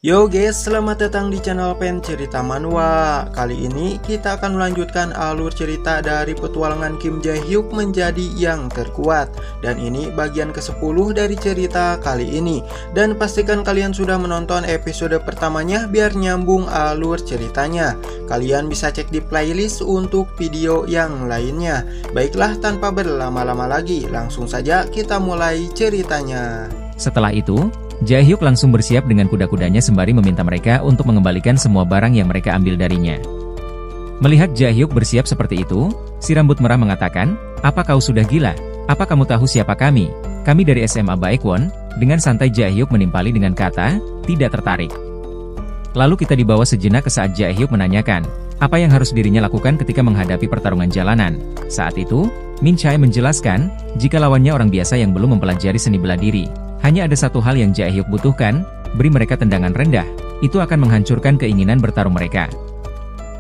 Yo guys, selamat datang di channel Pen Cerita Manhwa. Kali ini kita akan melanjutkan alur cerita dari petualangan Kim Jae-hyuk menjadi yang terkuat. Dan ini bagian ke-10 dari cerita kali ini. Dan pastikan kalian sudah menonton episode pertamanya biar nyambung alur ceritanya. Kalian bisa cek di playlist untuk video yang lainnya. Baiklah, tanpa berlama-lama lagi, langsung saja kita mulai ceritanya. Setelah itu, Jae-hyuk langsung bersiap dengan kuda-kudanya sembari meminta mereka untuk mengembalikan semua barang yang mereka ambil darinya. Melihat Jae-hyuk bersiap seperti itu, si rambut merah mengatakan, "Apa kau sudah gila? Apa kamu tahu siapa kami? Kami dari SMA Baekwon." Dengan santai Jae-hyuk menimpali dengan kata, "Tidak tertarik." Lalu kita dibawa sejenak ke saat Jae-hyuk menanyakan, apa yang harus dirinya lakukan ketika menghadapi pertarungan jalanan. Saat itu, Min Chae menjelaskan, jika lawannya orang biasa yang belum mempelajari seni bela diri, hanya ada satu hal yang Jae-hyuk butuhkan, beri mereka tendangan rendah, itu akan menghancurkan keinginan bertarung mereka.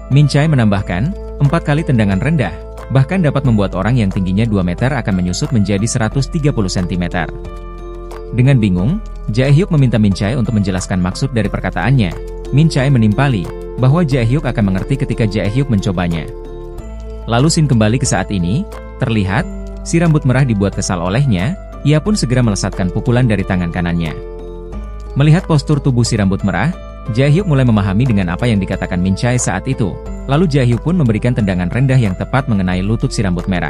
Min Chae menambahkan, 4 kali tendangan rendah, bahkan dapat membuat orang yang tingginya 2 meter akan menyusut menjadi 130 cm. Dengan bingung, Jae-hyuk meminta Min Chae untuk menjelaskan maksud dari perkataannya. Min Chae menimpali, bahwa Jae-hyuk akan mengerti ketika Jae-hyuk mencobanya. Lalu scene kembali ke saat ini, terlihat, si rambut merah dibuat kesal olehnya. Ia pun segera melesatkan pukulan dari tangan kanannya. Melihat postur tubuh si rambut merah, Jae-hyuk mulai memahami dengan apa yang dikatakan Min Chae saat itu. Lalu Jae-hyuk pun memberikan tendangan rendah yang tepat mengenai lutut si rambut merah.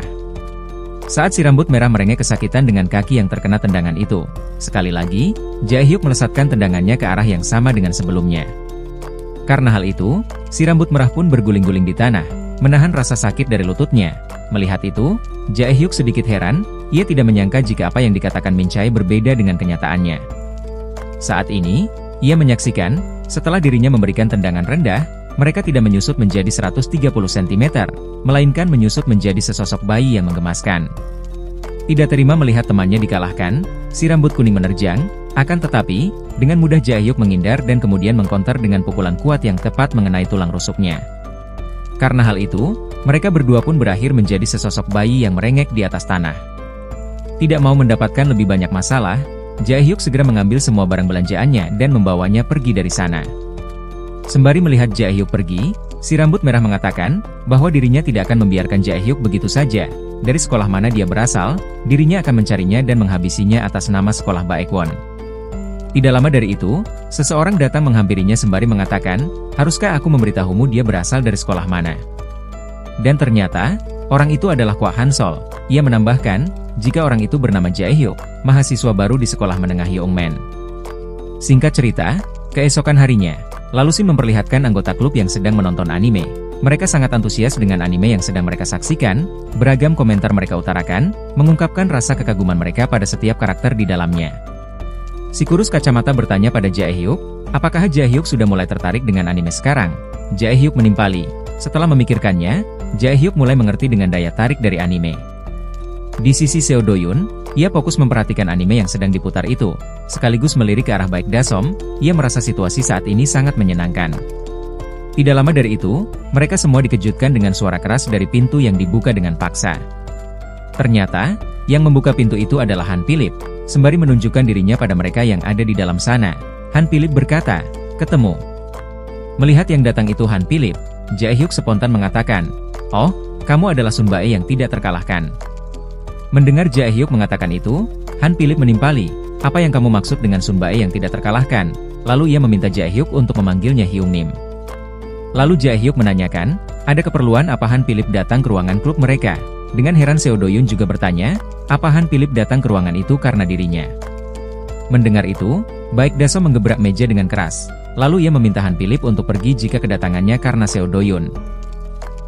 Saat si rambut merah merengek kesakitan dengan kaki yang terkena tendangan itu, sekali lagi, Jae-hyuk melesatkan tendangannya ke arah yang sama dengan sebelumnya. Karena hal itu, si rambut merah pun berguling-guling di tanah, menahan rasa sakit dari lututnya. Melihat itu, Jae-hyuk sedikit heran. Ia tidak menyangka jika apa yang dikatakan Min Chae berbeda dengan kenyataannya. Saat ini, ia menyaksikan, setelah dirinya memberikan tendangan rendah, mereka tidak menyusut menjadi 130 cm, melainkan menyusut menjadi sesosok bayi yang menggemaskan. Tidak terima melihat temannya dikalahkan, si rambut kuning menerjang, akan tetapi, dengan mudah Jae-hyuk menghindar dan kemudian mengkonter dengan pukulan kuat yang tepat mengenai tulang rusuknya. Karena hal itu, mereka berdua pun berakhir menjadi sesosok bayi yang merengek di atas tanah. Tidak mau mendapatkan lebih banyak masalah, Jae-hyuk segera mengambil semua barang belanjaannya dan membawanya pergi dari sana. Sembari melihat Jae-hyuk pergi, si rambut merah mengatakan bahwa dirinya tidak akan membiarkan Jae-hyuk begitu saja. Dari sekolah mana dia berasal, dirinya akan mencarinya dan menghabisinya atas nama sekolah Baekwon. Tidak lama dari itu, seseorang datang menghampirinya sembari mengatakan, "Haruskah aku memberitahumu dia berasal dari sekolah mana?" Dan ternyata, orang itu adalah Kwak Han-sol. Ia menambahkan, jika orang itu bernama Jae-hyuk, mahasiswa baru di sekolah menengah Youngman. Singkat cerita, keesokan harinya, Lalusi memperlihatkan anggota klub yang sedang menonton anime. Mereka sangat antusias dengan anime yang sedang mereka saksikan, beragam komentar mereka utarakan, mengungkapkan rasa kekaguman mereka pada setiap karakter di dalamnya. Si kurus kacamata bertanya pada Jae-hyuk, apakah Jae-hyuk sudah mulai tertarik dengan anime sekarang? Jae-hyuk menimpali. Setelah memikirkannya, Jae-hyuk mulai mengerti dengan daya tarik dari anime. Di sisi Seo Do-yoon, ia fokus memperhatikan anime yang sedang diputar itu. Sekaligus melirik ke arah Baek Da-som, ia merasa situasi saat ini sangat menyenangkan. Tidak lama dari itu, mereka semua dikejutkan dengan suara keras dari pintu yang dibuka dengan paksa. Ternyata, yang membuka pintu itu adalah Han Philip, sembari menunjukkan dirinya pada mereka yang ada di dalam sana. Han Philip berkata, "Ketemu." Melihat yang datang itu Han Philip, Jae-hyuk spontan mengatakan, "Oh, kamu adalah Sun Bae yang tidak terkalahkan." Mendengar Jae-hyuk mengatakan itu, Han Philip menimpali, "Apa yang kamu maksud dengan Sun Bae yang tidak terkalahkan?" Lalu ia meminta Jae-hyuk untuk memanggilnya Hyung Nim. Lalu Jae-hyuk menanyakan, ada keperluan apa Han Philip datang ke ruangan klub mereka? Dengan heran Seo Do-yoon juga bertanya, apa Han Philip datang ke ruangan itu karena dirinya? Mendengar itu, Baek Da-som menggebrak meja dengan keras. Lalu ia meminta Han Philip untuk pergi jika kedatangannya karena Seo Do-yoon.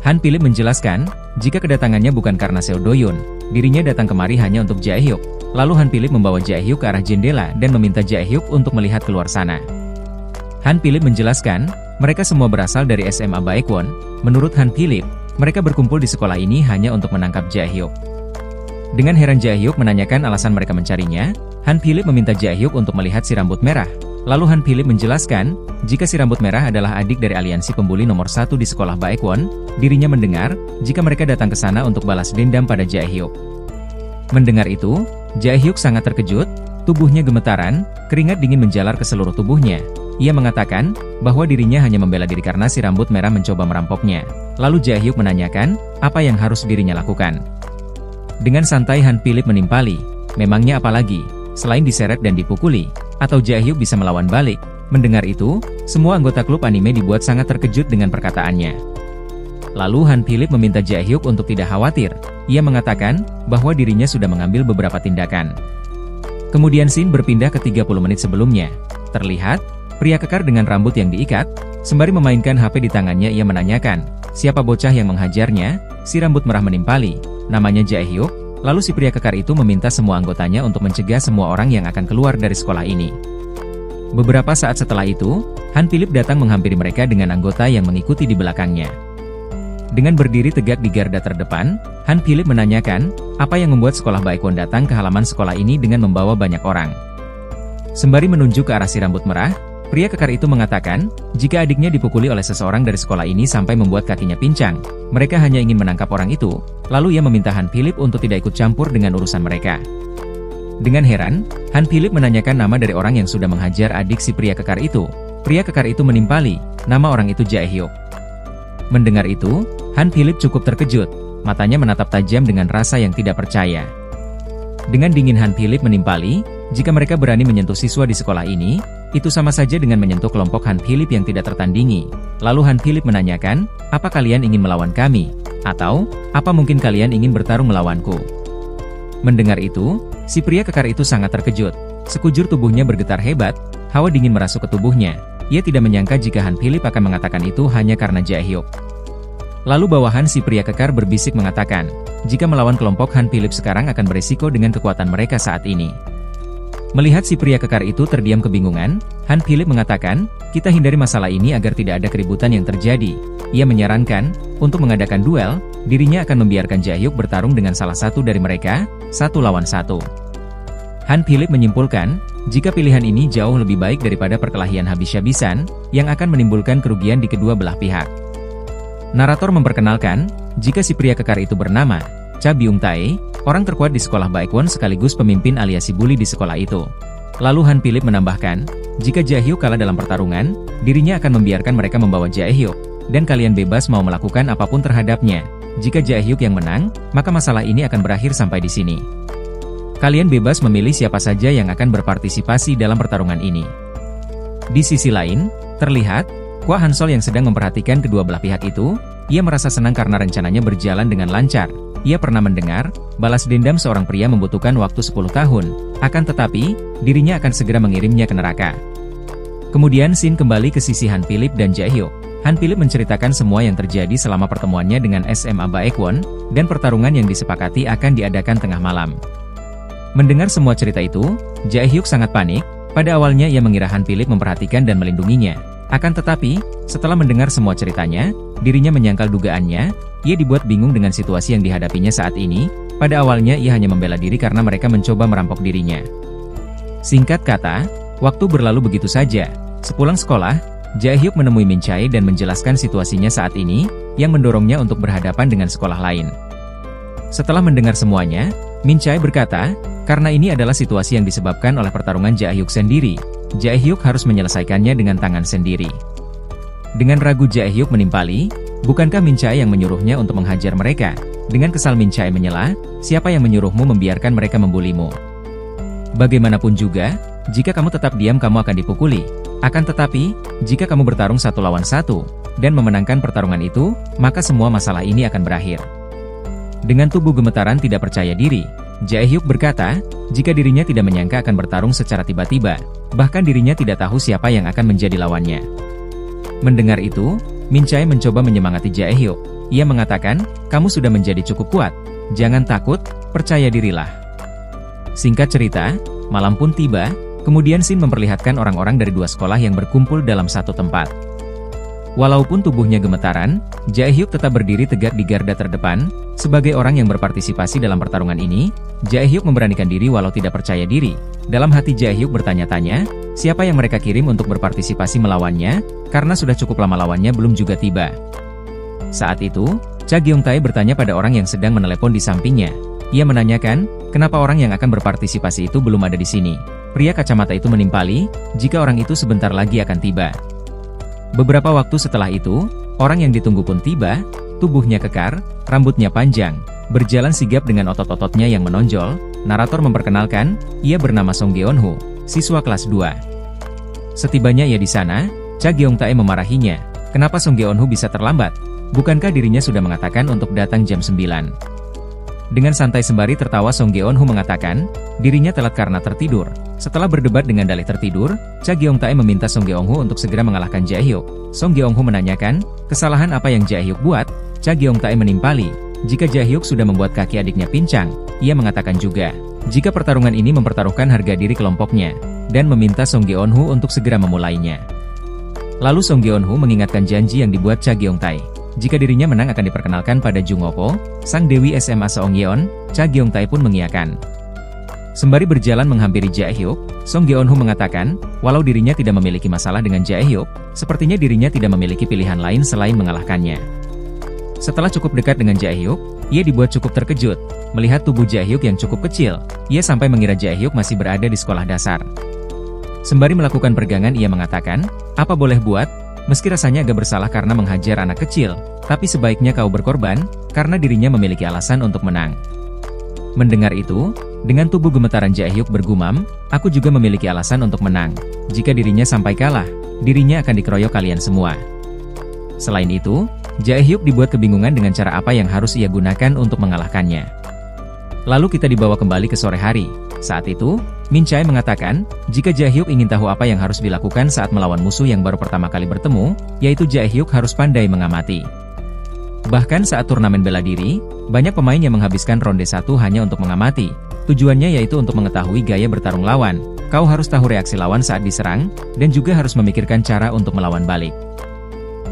Han Philip menjelaskan, jika kedatangannya bukan karena Seo Do-yoon, dirinya datang kemari hanya untuk Jae-hyuk. Lalu Han Philip membawa Jae-hyuk ke arah jendela dan meminta Jae-hyuk untuk melihat keluar sana. Han Philip menjelaskan, mereka semua berasal dari SMA Baekwon. Menurut Han Philip, mereka berkumpul di sekolah ini hanya untuk menangkap Jae-hyuk. Dengan heran Jae-hyuk menanyakan alasan mereka mencarinya, Han Philip meminta Jae-hyuk untuk melihat si rambut merah. Lalu Han Philip menjelaskan, jika si rambut merah adalah adik dari aliansi pembuli nomor 1 di sekolah Baekwon, dirinya mendengar, jika mereka datang ke sana untuk balas dendam pada Jae-hyuk. Mendengar itu, Jae-hyuk sangat terkejut, tubuhnya gemetaran, keringat dingin menjalar ke seluruh tubuhnya. ia mengatakan bahwa dirinya hanya membela diri karena si rambut merah mencoba merampoknya. Lalu Jae-hyuk menanyakan apa yang harus dirinya lakukan. Dengan santai Han Philip menimpali, memangnya apa lagi, selain diseret dan dipukuli, atau Jae-hyuk bisa melawan balik? Mendengar itu, semua anggota klub anime dibuat sangat terkejut dengan perkataannya. Lalu Han Philip meminta Jae-hyuk untuk tidak khawatir. Ia mengatakan bahwa dirinya sudah mengambil beberapa tindakan. Kemudian scene berpindah ke 30 menit sebelumnya. Terlihat, pria kekar dengan rambut yang diikat, sembari memainkan HP di tangannya ia menanyakan, siapa bocah yang menghajarnya? Si rambut merah menimpali, namanya Jae-hyuk. Lalu si pria kekar itu meminta semua anggotanya untuk mencegah semua orang yang akan keluar dari sekolah ini. Beberapa saat setelah itu, Han Philip datang menghampiri mereka dengan anggota yang mengikuti di belakangnya. Dengan berdiri tegak di garda terdepan, Han Philip menanyakan, apa yang membuat sekolah Baekwon datang ke halaman sekolah ini dengan membawa banyak orang. Sembari menunjuk ke arah si rambut merah, pria kekar itu mengatakan, jika adiknya dipukuli oleh seseorang dari sekolah ini sampai membuat kakinya pincang, mereka hanya ingin menangkap orang itu. Lalu ia meminta Han Philip untuk tidak ikut campur dengan urusan mereka. Dengan heran, Han Philip menanyakan nama dari orang yang sudah menghajar adik si pria kekar itu. Pria kekar itu menimpali, nama orang itu Jae-hyuk. Mendengar itu, Han Philip cukup terkejut, matanya menatap tajam dengan rasa yang tidak percaya. Dengan dingin Han Philip menimpali, jika mereka berani menyentuh siswa di sekolah ini, itu sama saja dengan menyentuh kelompok Han Philip yang tidak tertandingi. Lalu Han Philip menanyakan, apa kalian ingin melawan kami? Atau, apa mungkin kalian ingin bertarung melawanku? Mendengar itu, si pria kekar itu sangat terkejut. Sekujur tubuhnya bergetar hebat, hawa dingin merasuk ke tubuhnya. Ia tidak menyangka jika Han Philip akan mengatakan itu hanya karena Jae-hyuk. Lalu bawahan si pria kekar berbisik mengatakan, jika melawan kelompok Han Philip sekarang akan berisiko dengan kekuatan mereka saat ini. Melihat si pria kekar itu terdiam kebingungan, Han Philip mengatakan, kita hindari masalah ini agar tidak ada keributan yang terjadi. Ia menyarankan, untuk mengadakan duel, dirinya akan membiarkan Jae-hyuk bertarung dengan salah satu dari mereka, 1 lawan 1. Han Philip menyimpulkan, jika pilihan ini jauh lebih baik daripada perkelahian habis-habisan, yang akan menimbulkan kerugian di kedua belah pihak. Narator memperkenalkan, jika si pria kekar itu bernama Cha Byung-tae, orang terkuat di sekolah Baekwon sekaligus pemimpin aliansi bully di sekolah itu. Lalu Han Philip menambahkan, jika Jae-hyuk kalah dalam pertarungan, dirinya akan membiarkan mereka membawa Jae-hyuk, dan kalian bebas mau melakukan apapun terhadapnya. Jika Jae-hyuk yang menang, maka masalah ini akan berakhir sampai di sini. Kalian bebas memilih siapa saja yang akan berpartisipasi dalam pertarungan ini. Di sisi lain, terlihat, Kwa Hansol yang sedang memperhatikan kedua belah pihak itu, ia merasa senang karena rencananya berjalan dengan lancar. Ia pernah mendengar, balas dendam seorang pria membutuhkan waktu 10 tahun, akan tetapi, dirinya akan segera mengirimnya ke neraka. Kemudian scene kembali ke sisi Han Philip dan Jae-hyuk. Han Philip menceritakan semua yang terjadi selama pertemuannya dengan SMA Baekwon, dan pertarungan yang disepakati akan diadakan tengah malam. Mendengar semua cerita itu, Jae-hyuk sangat panik. Pada awalnya ia mengira Han Philip memperhatikan dan melindunginya. Akan tetapi, setelah mendengar semua ceritanya, dirinya menyangkal dugaannya. Ia dibuat bingung dengan situasi yang dihadapinya saat ini. Pada awalnya ia hanya membela diri karena mereka mencoba merampok dirinya. Singkat kata, waktu berlalu begitu saja. Sepulang sekolah, Jae-hyuk menemui Min Chae dan menjelaskan situasinya saat ini, yang mendorongnya untuk berhadapan dengan sekolah lain. Setelah mendengar semuanya, Min Chae berkata, karena ini adalah situasi yang disebabkan oleh pertarungan Jae-hyuk sendiri, Jae-hyuk harus menyelesaikannya dengan tangan sendiri. Dengan ragu Jae-hyuk menimpali, bukankah Min Chae yang menyuruhnya untuk menghajar mereka? Dengan kesal Min Chae menyela, siapa yang menyuruhmu membiarkan mereka membulimu? Bagaimanapun juga, jika kamu tetap diam kamu akan dipukuli. Akan tetapi, jika kamu bertarung 1 lawan 1, dan memenangkan pertarungan itu, maka semua masalah ini akan berakhir. Dengan tubuh gemetaran tidak percaya diri, Jae-hyuk berkata, jika dirinya tidak menyangka akan bertarung secara tiba-tiba, bahkan dirinya tidak tahu siapa yang akan menjadi lawannya. Mendengar itu, Min Chae mencoba menyemangati Jae-hyuk. Ia mengatakan, kamu sudah menjadi cukup kuat, jangan takut, percaya dirilah. Singkat cerita, malam pun tiba, kemudian scene memperlihatkan orang-orang dari 2 sekolah yang berkumpul dalam satu tempat. Walaupun tubuhnya gemetaran, Jae-hyuk tetap berdiri tegak di garda terdepan. Sebagai orang yang berpartisipasi dalam pertarungan ini, Jae-hyuk memberanikan diri walau tidak percaya diri. Dalam hati Jae-hyuk bertanya-tanya, siapa yang mereka kirim untuk berpartisipasi melawannya, karena sudah cukup lama lawannya belum juga tiba. Saat itu, Cha Gyung-tae bertanya pada orang yang sedang menelepon di sampingnya. Ia menanyakan, kenapa orang yang akan berpartisipasi itu belum ada di sini. Pria kacamata itu menimpali, jika orang itu sebentar lagi akan tiba. Beberapa waktu setelah itu, orang yang ditunggu pun tiba, tubuhnya kekar, rambutnya panjang, berjalan sigap dengan otot-ototnya yang menonjol. Narator memperkenalkan, ia bernama Song Geon-ho, siswa kelas 2. Setibanya ia di sana, Cha Gyeong-tae memarahinya, kenapa Song Geon-ho bisa terlambat? Bukankah dirinya sudah mengatakan untuk datang jam 9? Dengan santai sembari tertawa Song Geon-ho mengatakan, dirinya telat karena tertidur. Setelah berdebat dengan dalih tertidur, Cha Gyeong-tae meminta Song Geon-ho untuk segera mengalahkan Jae-hyuk. Song Geon-ho menanyakan, kesalahan apa yang Jae-hyuk buat? Cha Gyeong-tae menimpali, jika Jae-hyuk sudah membuat kaki adiknya pincang. Ia mengatakan juga, jika pertarungan ini mempertaruhkan harga diri kelompoknya, dan meminta Song Geon-ho untuk segera memulainya. Lalu Song Geon-ho mengingatkan janji yang dibuat Cha Gyeong-tae. Jika dirinya menang akan diperkenalkan pada Jung Opo, sang dewi SMA Seongyeon. Cha Gyeong-tae pun mengiyakan. Sembari berjalan menghampiri Jae-hyuk, Song Geon-ho mengatakan, walau dirinya tidak memiliki masalah dengan Jae-hyuk, sepertinya dirinya tidak memiliki pilihan lain selain mengalahkannya. Setelah cukup dekat dengan Jae-hyuk, ia dibuat cukup terkejut. Melihat tubuh Jae-hyuk yang cukup kecil, ia sampai mengira Jae-hyuk masih berada di sekolah dasar. Sembari melakukan peregangan ia mengatakan, apa boleh buat? Meski rasanya agak bersalah karena menghajar anak kecil, tapi sebaiknya kau berkorban, karena dirinya memiliki alasan untuk menang. Mendengar itu, dengan tubuh gemetaran Jae-hyuk bergumam, aku juga memiliki alasan untuk menang. Jika dirinya sampai kalah, dirinya akan dikeroyok kalian semua. Selain itu, Jae-hyuk dibuat kebingungan dengan cara apa yang harus ia gunakan untuk mengalahkannya. Lalu kita dibawa kembali ke sore hari. Saat itu, Min Chae mengatakan, jika Jae-hyuk ingin tahu apa yang harus dilakukan saat melawan musuh yang baru pertama kali bertemu, yaitu Jae-hyuk harus pandai mengamati. Bahkan saat turnamen bela diri, banyak pemain yang menghabiskan ronde 1 hanya untuk mengamati. Tujuannya yaitu untuk mengetahui gaya bertarung lawan. Kau harus tahu reaksi lawan saat diserang, dan juga harus memikirkan cara untuk melawan balik.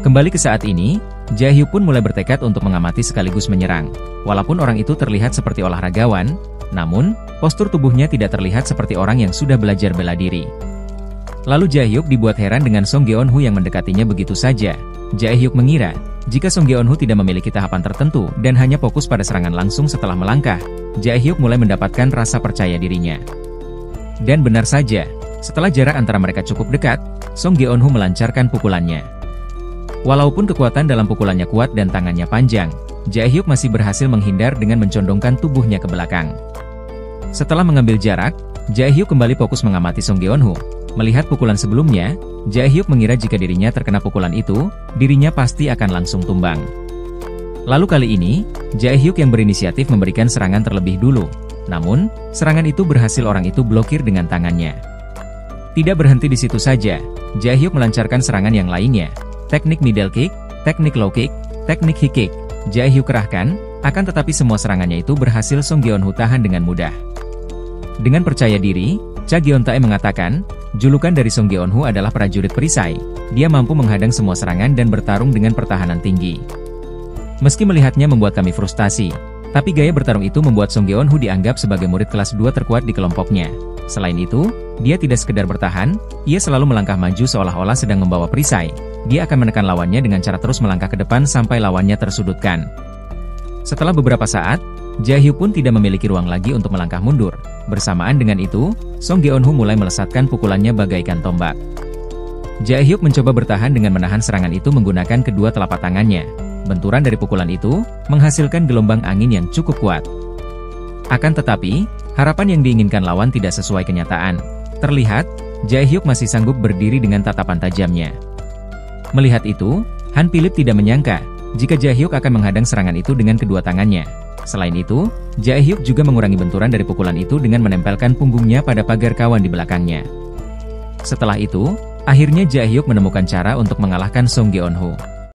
Kembali ke saat ini, Jae-hyuk pun mulai bertekad untuk mengamati sekaligus menyerang. Walaupun orang itu terlihat seperti olahragawan, namun, postur tubuhnya tidak terlihat seperti orang yang sudah belajar bela diri. Lalu Jae-hyuk dibuat heran dengan Song Geon-ho yang mendekatinya begitu saja. Jae-hyuk mengira, jika Song Geon-ho tidak memiliki tahapan tertentu dan hanya fokus pada serangan langsung setelah melangkah, Jae-hyuk mulai mendapatkan rasa percaya dirinya. Dan benar saja, setelah jarak antara mereka cukup dekat, Song Geon-ho melancarkan pukulannya. Walaupun kekuatan dalam pukulannya kuat dan tangannya panjang, Jae-hyuk masih berhasil menghindar dengan mencondongkan tubuhnya ke belakang. Setelah mengambil jarak, Jae-hyuk kembali fokus mengamati Song Geon-ho. Melihat pukulan sebelumnya, Jae-hyuk mengira jika dirinya terkena pukulan itu, dirinya pasti akan langsung tumbang. Lalu kali ini, Jae-hyuk yang berinisiatif memberikan serangan terlebih dulu. Namun, serangan itu berhasil orang itu blokir dengan tangannya. Tidak berhenti di situ saja, Jae-hyuk melancarkan serangan yang lainnya. Teknik middle kick, teknik low kick, teknik high kick. Jae-hyuk kerahkan, akan tetapi semua serangannya itu berhasil Song Geon-ho tahan dengan mudah. Dengan percaya diri, Cha Gyeong-tae mengatakan, julukan dari Song Geon-ho adalah prajurit perisai. Dia mampu menghadang semua serangan dan bertarung dengan pertahanan tinggi. Meski melihatnya membuat kami frustasi, tapi gaya bertarung itu membuat Song Geon-ho dianggap sebagai murid kelas 2 terkuat di kelompoknya. Selain itu, dia tidak sekedar bertahan, ia selalu melangkah maju seolah-olah sedang membawa perisai. Dia akan menekan lawannya dengan cara terus melangkah ke depan sampai lawannya tersudutkan. Setelah beberapa saat, Jae-hyuk pun tidak memiliki ruang lagi untuk melangkah mundur. Bersamaan dengan itu, Song Geon-ho mulai melesatkan pukulannya bagaikan tombak. Jae-hyuk mencoba bertahan dengan menahan serangan itu menggunakan kedua telapak tangannya. Benturan dari pukulan itu menghasilkan gelombang angin yang cukup kuat. Akan tetapi, harapan yang diinginkan lawan tidak sesuai kenyataan. Terlihat, Jae-hyuk masih sanggup berdiri dengan tatapan tajamnya. Melihat itu, Han Philip tidak menyangka jika Jae-hyuk akan menghadang serangan itu dengan kedua tangannya. Selain itu, Jae-hyuk juga mengurangi benturan dari pukulan itu dengan menempelkan punggungnya pada pagar kawan di belakangnya. Setelah itu, akhirnya Jae-hyuk menemukan cara untuk mengalahkan Song Geon-ho.